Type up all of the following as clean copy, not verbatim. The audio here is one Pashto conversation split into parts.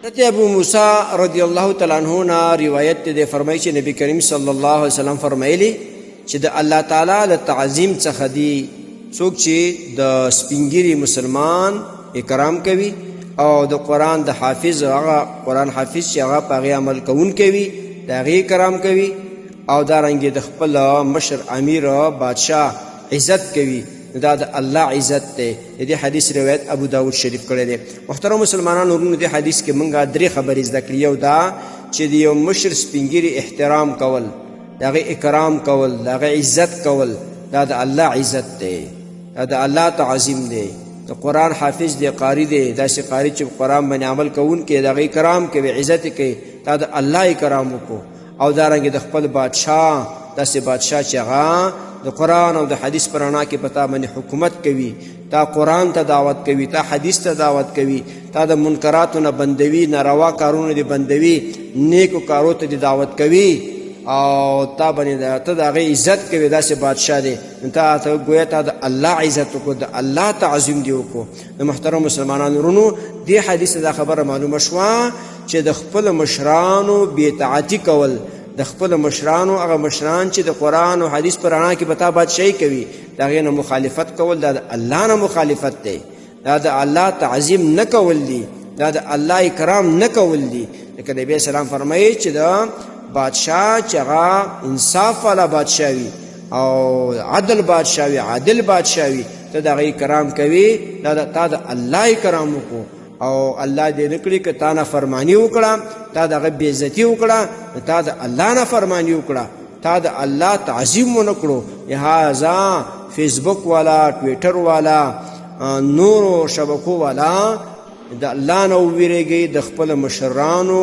حضرت ابو موسی رضی الله تعالی عنہ نا روایت ده فرمایي چې نبی کریم صلی الله علیه وسلم فرمایلی چې د الله تعالی د تعظیم څخه دی څوک چې د سپینګری مسلمان اکرام کوي او د قرآن د حافظ هغه قرآن حافظ چې هغه په هغې عمل کوونکی وي د هغې کرام کوي او دارنګې د خپل مشر امیر بادشاه عزت کوي دا د الله عزت دی. د دې حدیث روایت ابو داود شریف کړی دی. محترم مسلمانانو ورونو دې حدیث کې موږ درې خبرې زده کړې. یو دا چې د یو مشر سپینګیري احترام کول، د هغې اکرام کول، د هغې عزت کول، دا د الله عزت دی، دا د الله تعظیم دی. د قرآن حافظ دی، قاری دی، داسې قاری چې قرآن باندې عمل کوونکی د هغې کرام کوي، عزت کوي، دا د الله کرام وکړو. او دارنګې د خپل بادشاه، داسې بادشاه چې هغه د قرآن او د حدیث پر رڼا کې په تا باندې حکومت کوي، تا قرآن ته دعوت کوي، تا حدیث ته دعوت کوي، تا د منکراتو نه بندوي، ناروا کارونو دې بندوي، نیکو کارو ته دې دعوت کوي او تا باندې ته د هغې عزت کوي. داسې بادشاه دی تا ته ګویا تا د الله عزت وکړو، د الله تعظیم دې وکړو. د محترم مسلمانانو ورونو دې حدیث دا خبره معلومه شوه چې د خپل مشرانو بېاطاعتي کول، د خپل مشرانو هغه مشران چې د قرآن او حدیث پر رڼا کې پتا بادشاهي کوي، د هغې نه مخالفت کول دا د الله نه مخالفت دی، دا د الله تعظیم نه کول دی، دا د الله اکرام نه کول دی. لکه نبي اسلام فرمایي چې د بادشاه چې هغه انصاف والا بادشاه وي او عدل بادشاه وي، عادل بادشاه وي، ته د هغې اکرام کوي، دا تا د الله اکرام وکړو. او الله دې نکړي که تا نه فرمانی وکړه، تا د هغه بېعزتي وکړه، تا د الله نه فرمانی وکړه، تا د الله تعظیم ونه کړو. لہذا فیسبوک والا، ټویټر والا، نورو شبکو والا د الله نه وویرېږئ. د خپل مشرانو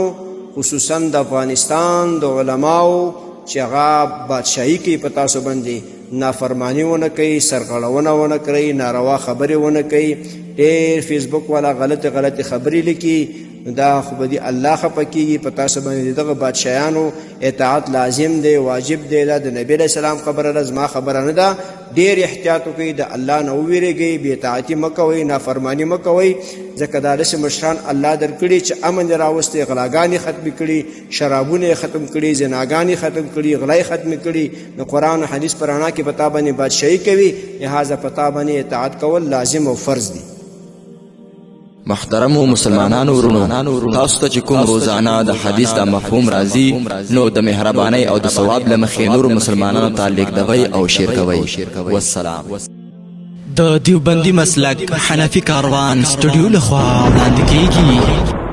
خصوصا د افغانستان د علماو چې هغه بادشاهي کوي په تاسو باندې، نافرمانی ونه کوي، سرغړونه ونه کوي، ناروا خبرې ونه کوي. ډېر فیسبوک والا غلطې خبرې لیکي، دا خو به دې الله خفه کېږي. په تاسو باندې دغه بادشاهانو اطاعت لازم دی، واجب دی. دا د نبي علیه السلام خبره ده، زما خبره نه ده. ډېر احتیاط وکړئ، د الله نه وویرېږئ، بېاطاعتي مه کوئ، نافرماني مه کوئ، ځکه دا داسې مشران الله درکړي چې امن یې راوستی، غلاګانې ختمې کړي، شرابونه یې ختم کړي، زناګانې ختم کړي، غلا یې ختمې کړي. د قرآن او حدیث په رڼا کې په تا باندې بادشاهي کوي، لہذا په تا باندې اطاعت کول لازم او فرض دی. محترمو مسلمانانو ورونو، تاسو ته چې کوم روزانه د حدیث د مفهوم راځي، نو د مهربانۍ او د ثواب له مخې نورو مسلمانانو ته لیږدوئ او شیر کوئ. والسلام. د دیوبندي مسلک حنفي کاروان سټوډیو لخوا وړاندې کیږي.